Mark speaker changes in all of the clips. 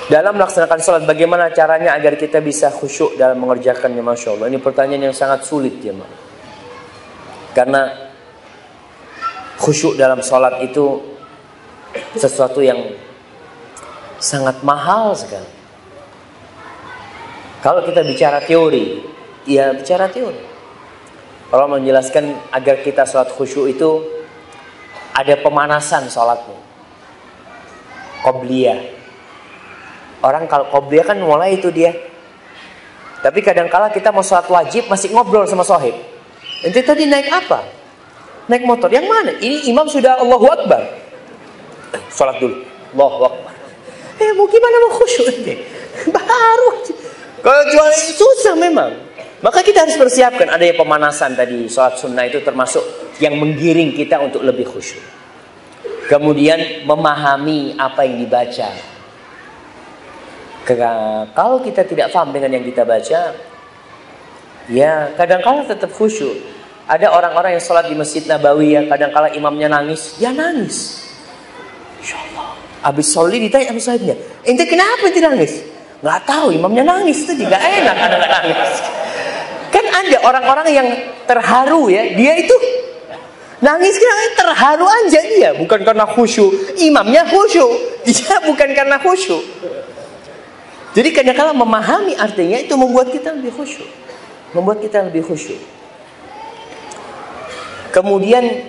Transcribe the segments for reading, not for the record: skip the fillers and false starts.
Speaker 1: Dalam melaksanakan sholat, bagaimana caranya agar kita bisa khusyuk dalam mengerjakannya? Masya Allah, ini pertanyaan yang sangat sulit ya, Mak. Karena khusyuk dalam sholat itu sesuatu yang sangat mahal sekali. Kalau kita bicara teori, ya bicara teori. Kalau menjelaskan agar kita sholat khusyuk itu ada pemanasan sholatnya, qobliyah. Orang kalau qobliyah kan mulai itu dia. Tapi kadang-kala kita mau sholat wajib masih ngobrol sama sohib. Ente tadi naik apa? Naik motor. Yang mana? Ini imam sudah Allahu Akbar. Sholat dulu. Allahu Akbar. Mau gimana mau khusyuk ente? Baru. Kalau jual itu susah memang. Maka kita harus persiapkan adanya pemanasan tadi. Sholat sunnah itu termasuk yang menggiring kita untuk lebih khusyuk. Kemudian memahami apa yang dibaca. Kalau kita tidak paham dengan yang kita baca, ya kadang-kala tetap khusyuk. Ada orang-orang yang sholat di Masjid Nabawi, ya kadang-kala imamnya nangis, ya nangis. Insya Allah. Habis sholat ditanya sama sahibnya, ente kenapa ente nangis? Nggak tahu, imamnya nangis itu juga enak ada nggak nangis. Kan ada orang-orang yang terharu ya, dia itu nangis karena terharu aja dia, bukan karena khusyuk. Imamnya khusyuk, dia bukan karena khusyuk. Jadi kadang-kala memahami artinya itu membuat kita lebih khusyuk. Membuat kita lebih khusyuk. Kemudian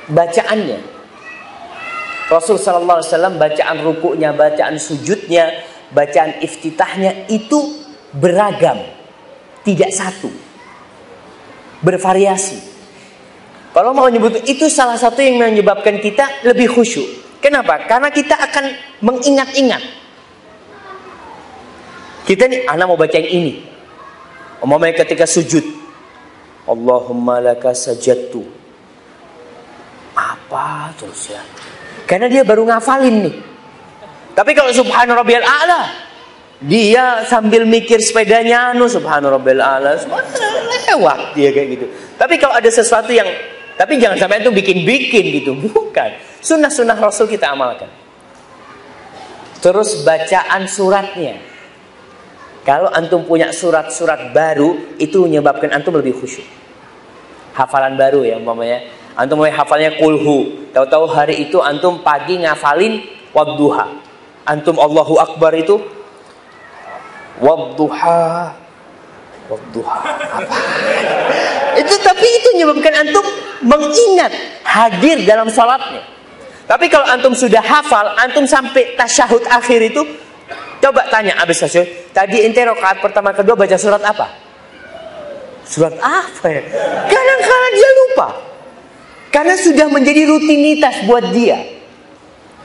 Speaker 1: bacaannya. Rasul sallallahu alaihi wasallam bacaan rukuknya, bacaan sujudnya, bacaan iftitahnya itu beragam. Tidak satu. Bervariasi. Kalau mau menyebut itu salah satu yang menyebabkan kita lebih khusyuk. Kenapa? Karena kita akan mengingat-ingat. Kita nih, anak mau baca yang ini. Umpamanya ketika sujud, Allahumma laka sajadtu. Apa terus ya? Karena dia baru ngafalin nih. Tapi kalau subhana rabbiyal a'la, dia sambil mikir sepedanya, subhana rabbiyal a'la, lewat dia kayak gitu. Tapi kalau ada sesuatu yang, tapi jangan sampai itu bikin-bikin gitu, bukan. Sunnah-sunnah Rasul kita amalkan. Terus bacaan suratnya. Kalau antum punya surat-surat baru, itu menyebabkan antum lebih khusyuk. Hafalan baru ya umpamanya. Antum mulai hafalnya kulhu. Tahu-tahu hari itu antum pagi ngafalin wadduha. Antum Allahu Akbar itu wadduha. Wadduha. Apa? Itu tapi itu menyebabkan antum mengingat, hadir dalam salatnya. Tapi kalau antum sudah hafal, antum sampai tasyahud akhir itu, coba tanya abis tasyahud, tadi ente rakaat pertama kedua baca surat apa? Surat apa ya? Kadang-kadang dia lupa. Karena sudah menjadi rutinitas buat dia.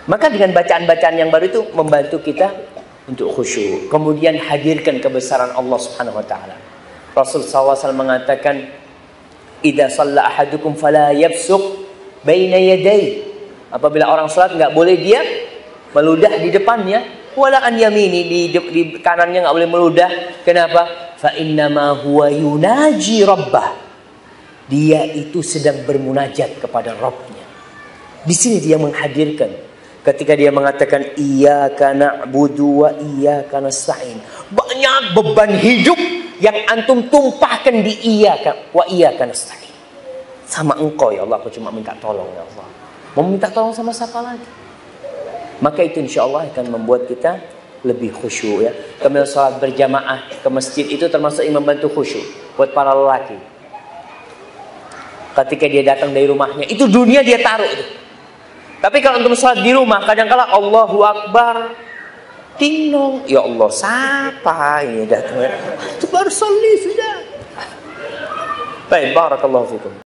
Speaker 1: Maka dengan bacaan-bacaan yang baru itu membantu kita untuk khusyuk. Kemudian hadirkan kebesaran Allah Subhanahu wa taala. Rasul SAW mengatakan, "Idza shalla ahadukum fala yafsuq baina yaday." Apabila orang salat enggak boleh dia meludah di depannya, wala an yamini, di kanannya enggak boleh meludah. Kenapa? Fa innama huwa yunaji rabbah. Dia itu sedang bermunajat kepada Rabbnya. Di sini dia menghadirkan. Ketika dia mengatakan iyyaka na'budu wa iyyaka nasta'in. Banyak beban hidup yang antum tumpahkan di iyyaka wa iyyaka nasta'in. Sama engkau ya Allah, aku cuma minta tolong ya Allah. Mau minta tolong sama siapa lagi? Maka itu insya Allah akan membuat kita lebih khusyuk ya. Kemudian sholat berjamaah ke masjid itu termasuk yang membantu khusyuk buat para lelaki. Ketika dia datang dari rumahnya, itu dunia dia taruh itu. Tapi kalau untuk sholat di rumah, kadang-kala Allahu Akbar, tinglong, ya Allah, siapa ini datang? Itu baru sholat sudah. Baik, barakallahu fikum.